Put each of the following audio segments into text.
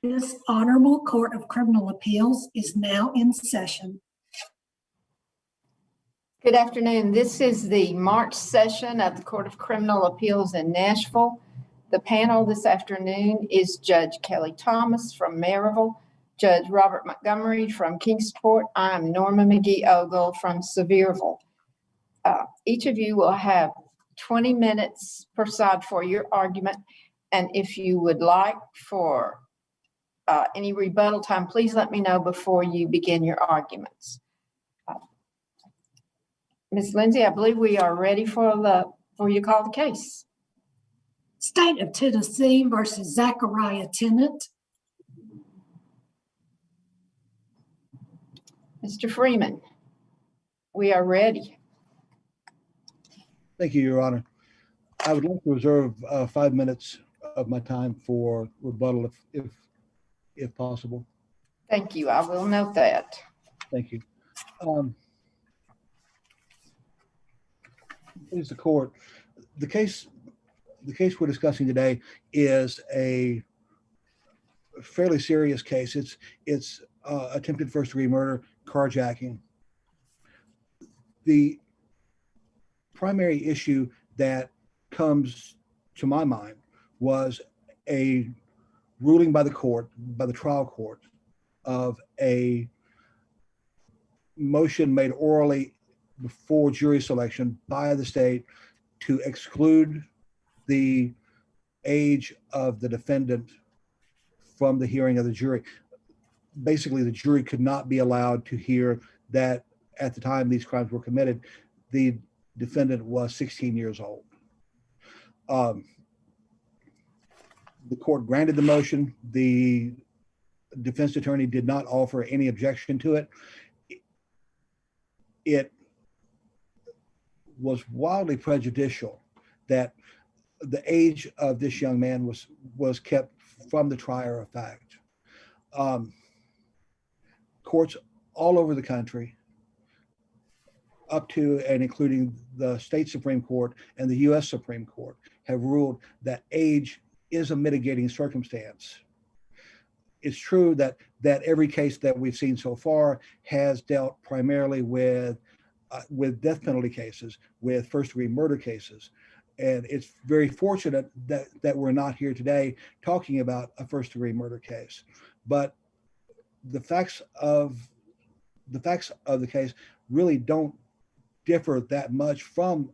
This Honorable Court of Criminal Appeals is now in session. Good afternoon. This is the March session of the Court of Criminal Appeals in Nashville. The panel this afternoon is Judge Kelly Thomas from Maryville, Judge Robert Montgomery from Kingsport. I'm Norma McGee-Ogle from Sevierville. Each of you will have 20 minutes per side for your argument. And if you would like for any rebuttal time, please let me know before you begin your arguments. Ms. Lindsay, I believe we are ready for you to call the case. State of Tennessee versus Zackari, Tennant. Mr. Freeman, we are ready. Thank you, Your Honor. I would like to reserve 5 minutes of my time for rebuttal if possible. Thank you. I will note that. Thank you. Please, the court. The case we're discussing today is a fairly serious case. It's attempted first-degree murder, carjacking. The primary issue that comes to my mind was a ruling by the trial court of a motion made orally before jury selection by the state to exclude the age of the defendant from the hearing of the jury. Basically, the jury could not be allowed to hear that at the time these crimes were committed, the defendant was 16 years old. The court granted the motion. The defense attorney did not offer any objection to it. It was wildly prejudicial that the age of this young man was kept from the trier of fact. Courts all over the country, up to and including the state Supreme Court and the U.S. Supreme Court, have ruled that age is a mitigating circumstance. It's true that every case that we've seen so far has dealt primarily with death penalty cases, with first-degree murder cases. And it's very fortunate that we're not here today talking about a first-degree murder case. But the facts of the case really don't differ that much from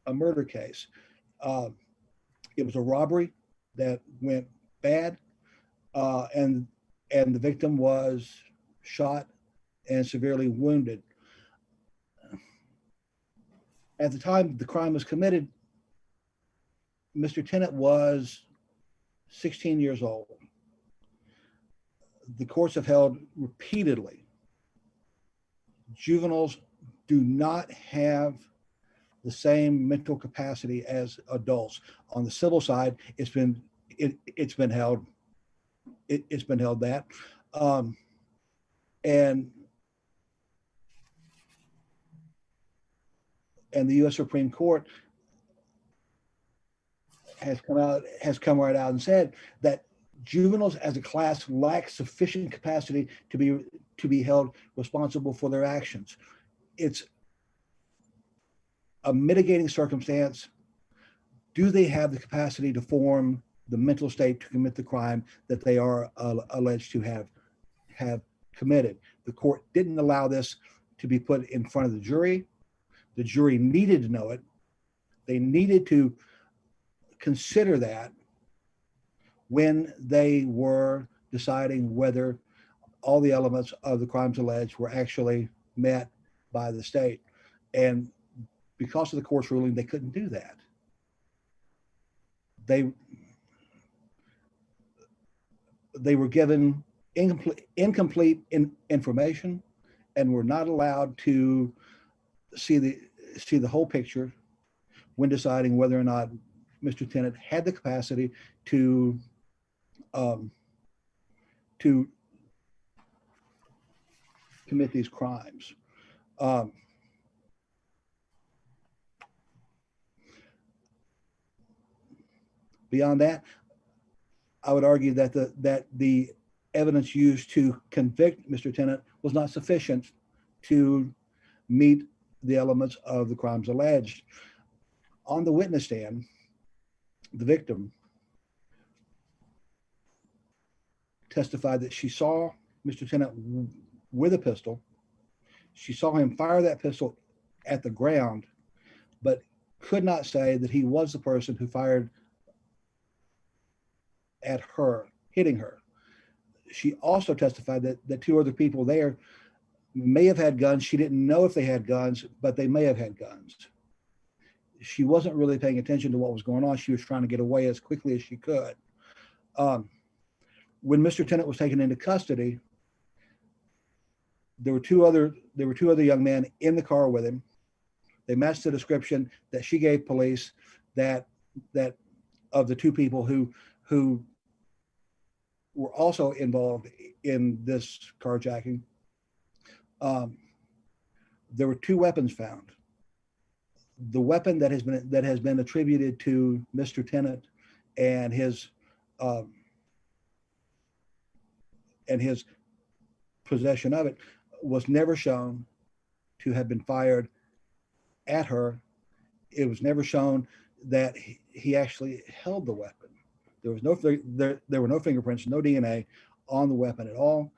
a murder case. It was a robbery that went bad, and the victim was shot and severely wounded. At the time the crime was committed, Mr. Tennant was 16 years old. The courts have held repeatedly, juveniles do not have the same mental capacity as adults. On the civil side, it's been held that, and the U.S. Supreme Court has come right out and said that juveniles as a class lack sufficient capacity to be held responsible for their actions. It's a mitigating circumstance. Do they have the capacity to form the mental state to commit the crime that they are alleged to have committed? The court didn't allow this to be put in front of the jury. The jury needed to know it. They needed to consider that when they were deciding whether all the elements of the crimes alleged were actually met by the state. And because of the court's ruling, they couldn't do that. They were given incomplete information and were not allowed to see the whole picture when deciding whether or not Mr. Tennant had the capacity to commit these crimes. Beyond that, I would argue that the evidence used to convict Mr. Tennant was not sufficient to meet the elements of the crimes alleged. On the witness stand, the victim testified that she saw Mr. Tennant with a pistol. She saw him fire that pistol at the ground, but could not say that he was the person who fired at her, hitting her. She also testified that two other people there may have had guns. She didn't know if they had guns, but they may have had guns. She wasn't really paying attention to what was going on. She was trying to get away as quickly as she could. When Mr. Tennant was taken into custody, there were two other young men in the car with him. They matched the description that she gave police that of the two people who were also involved in this carjacking. There were two weapons found. The weapon that has been attributed to Mr. Tennant and his possession of it was never shown to have been fired at her. It was never shown that he actually held the weapon. There were no fingerprints, no DNA on the weapon at all.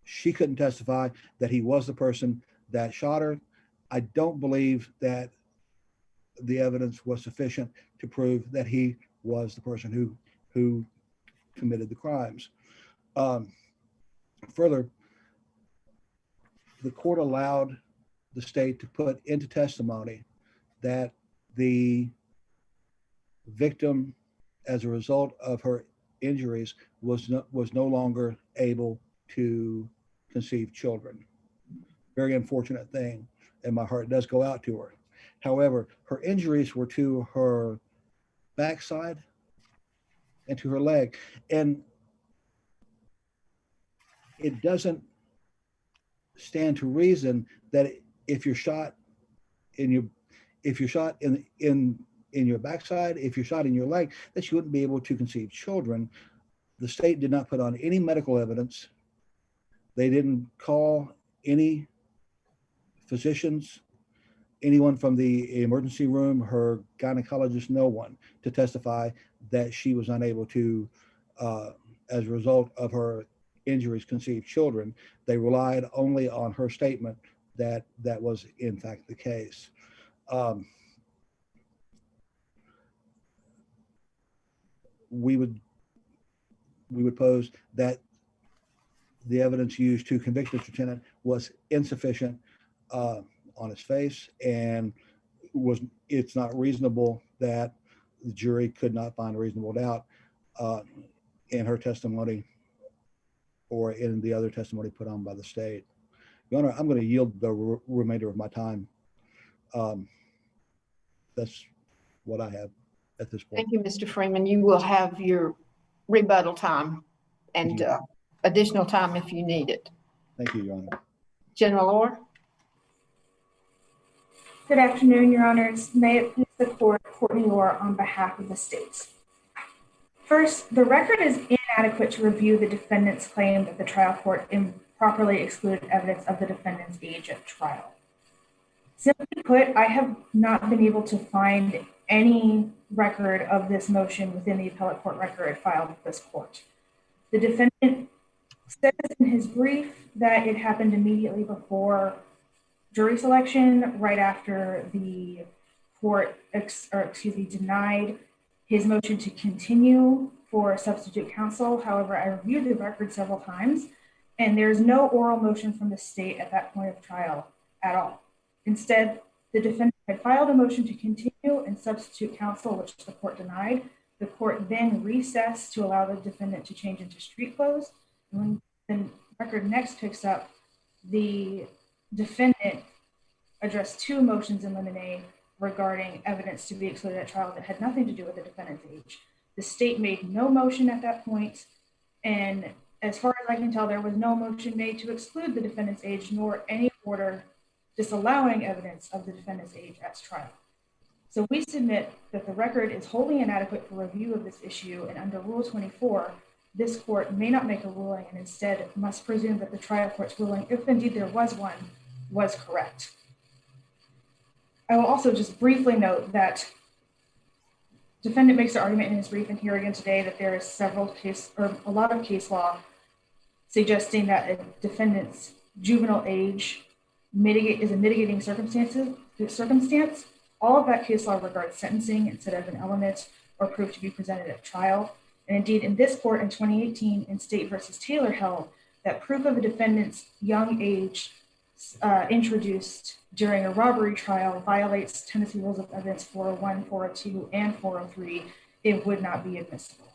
She couldn't testify that he was the person that shot her. I don't believe that the evidence was sufficient to prove that he was the person who committed the crimes. Further, the court allowed the state to put into testimony that the victim, as a result of her injuries, was no longer able to conceive children. Very unfortunate thing, and my heart does go out to her. However, her injuries were to her backside and to her leg, and it doesn't stand to reason that if you're shot in your backside, if you're shot in your leg, that you wouldn't be able to conceive children. The state did not put on any medical evidence. They didn't call any physicians, anyone from the emergency room, her gynecologist, no one, to testify that she was unable to, as a result of her injuries, conceive children. They relied only on her statement that that was in fact the case. We would pose that the evidence used to convict Mr. Tennant was insufficient on its face, and it's not reasonable that the jury could not find a reasonable doubt in her testimony or in the other testimony put on by the state. Your Honor, I'm going to yield the remainder of my time. That's what I have at this point. Thank you, Mr. Freeman. You will have your rebuttal time and additional time if you need it. Thank you, Your Honor. General Orr. Good afternoon, Your Honors. May it please the court, Courtney Orr on behalf of the state. First, the record is inadequate to review the defendant's claim that the trial court improperly excluded evidence of the defendant's age at trial. Simply put, I have not been able to find any record of this motion within the appellate court record filed with this court. The defendant says in his brief that it happened immediately before jury selection, right after the court denied his motion to continue for substitute counsel. However, I reviewed the record several times, and there's no oral motion from the state at that point of trial at all. Instead, the defendant had filed a motion to continue and substitute counsel, which the court denied. The court then recessed to allow the defendant to change into street clothes. And when the record next picks up, the defendant addressed two motions in limine regarding evidence to be excluded at trial that had nothing to do with the defendant's age. The state made no motion at that point, and as far as I can tell, there was no motion made to exclude the defendant's age, nor any order disallowing evidence of the defendant's age at trial. So we submit that the record is wholly inadequate for review of this issue, and under Rule 24, this court may not make a ruling and instead must presume that the trial court's ruling, if indeed there was one, was correct. I will also just briefly note that defendant makes the argument in his brief and here again today that there is a lot of case law suggesting that a defendant's juvenile age is a mitigating circumstance. All of that case law regards sentencing instead of an element or proof to be presented at trial. And indeed, in this court in 2018, in State versus Taylor held that proof of a defendant's young age introduced during a robbery trial violates Tennessee Rules of Evidence 401, 402, and 403. It would not be admissible.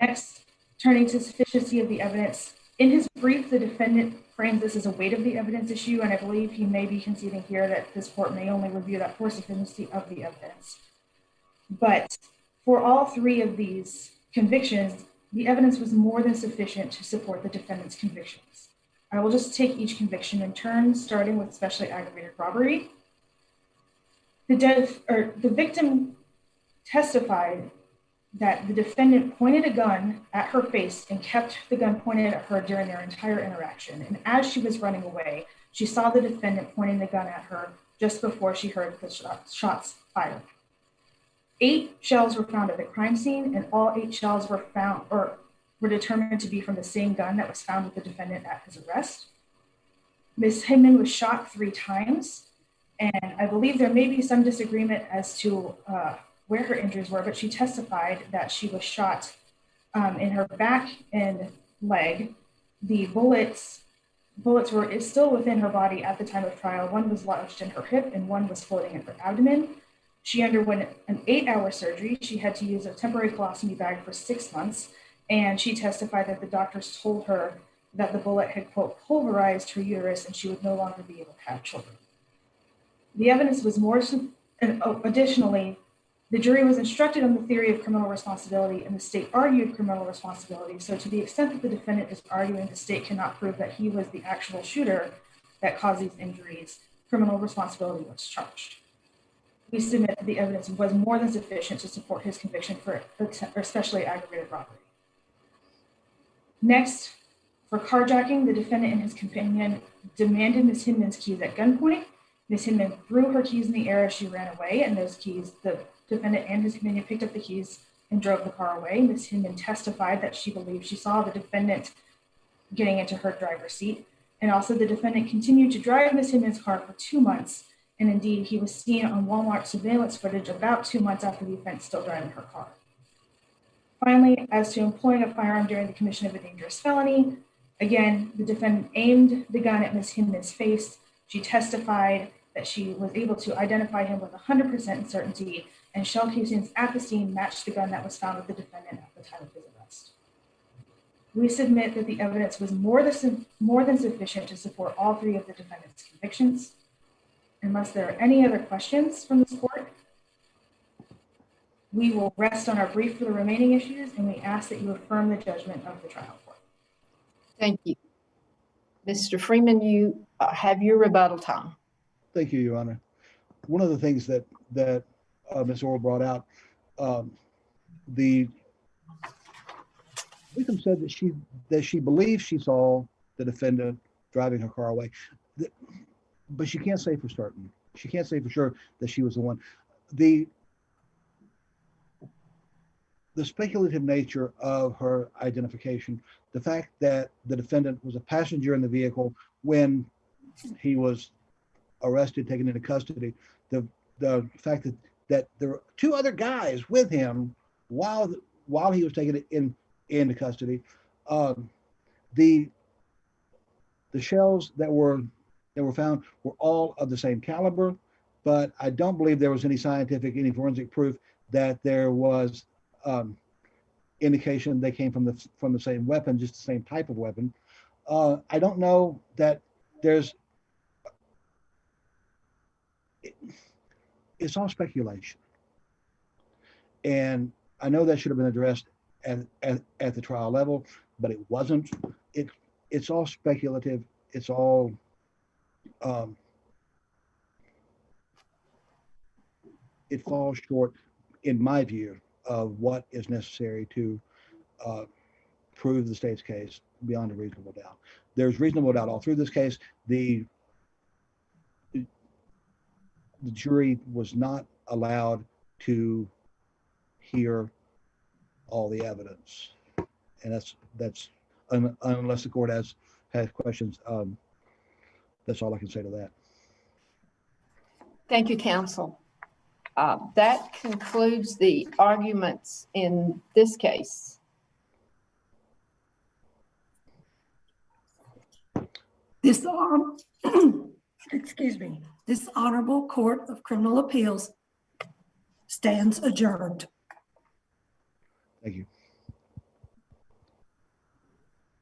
Next, turning to sufficiency of the evidence. In his brief, the defendant frames this as a weight of the evidence issue, and I believe he may be conceding here that this court may only review that for sufficiency of the evidence. But for all three of these convictions, the evidence was more than sufficient to support the defendant's convictions. I will just take each conviction in turn, starting with especially aggravated robbery. The victim testified that the defendant pointed a gun at her face and kept the gun pointed at her during their entire interaction. And as she was running away, she saw the defendant pointing the gun at her just before she heard the shots fired. 8 shells were found at the crime scene, and all 8 shells were found or were determined to be from the same gun that was found with the defendant at his arrest. Ms. Hinman was shot 3 times, and I believe there may be some disagreement as to where her injuries were, but she testified that she was shot in her back and leg. The bullets were still within her body at the time of trial. One was lodged in her hip and one was floating in her abdomen. She underwent an 8-hour surgery. She had to use a temporary colostomy bag for 6 months, and she testified that the doctors told her that the bullet had, quote, pulverized her uterus and she would no longer be able to have children. The evidence was additionally, the jury was instructed on the theory of criminal responsibility and the state argued criminal responsibility. So to the extent that the defendant is arguing the state cannot prove that he was the actual shooter that caused these injuries, criminal responsibility was charged. We submit that the evidence was more than sufficient to support his conviction for especially aggravated robbery. Next, for carjacking, the defendant and his companion demanded Ms. Hinman's keys at gunpoint. Ms. Hinman threw her keys in the air as she ran away, and those keys, the defendant and his companion picked up the keys and drove the car away. Ms. Hinman testified that she believed she saw the defendant getting into her driver's seat, and also the defendant continued to drive Ms. Hinman's car for 2 months, and indeed he was seen on Walmart surveillance footage about 2 months after the offense still driving her car. Finally, as to employing a firearm during the commission of a dangerous felony, again, the defendant aimed the gun at Ms. Hinman's face. She testified that she was able to identify him with 100% certainty, and shell casings at the scene matched the gun that was found with the defendant at the time of his arrest. We submit that the evidence was more than sufficient to support all 3 of the defendant's convictions. Unless there are any other questions from this court, we will rest on our brief for the remaining issues, and we ask that you affirm the judgment of the trial court. Thank you. Mr. Freeman, you have your rebuttal time. Thank you, Your Honor. One of the things that Ms. Orr brought out, the victim said that she believes she saw the defendant driving her car away, but she can't say for certain. She can't say for sure that she was the one. The speculative nature of her identification, the fact that the defendant was a passenger in the vehicle when he was arrested, taken into custody, the fact that there were 2 other guys with him while he was taken into custody, the shells that were found were all of the same caliber, but I don't believe there was any forensic proof that there was indication they came from the same weapon, just the same type of weapon. I don't know that it's all speculation. And I know that should have been addressed at the trial level, but it wasn't. It's all speculative. It's all it falls short, in my view, of what is necessary to prove the state's case beyond a reasonable doubt. There's reasonable doubt all through this case. The jury was not allowed to hear all the evidence, and that's unless the court has questions. That's all I can say to that. Thank you, counsel. That concludes the arguments in this case. This This Honorable Court of Criminal Appeals stands adjourned. Thank you.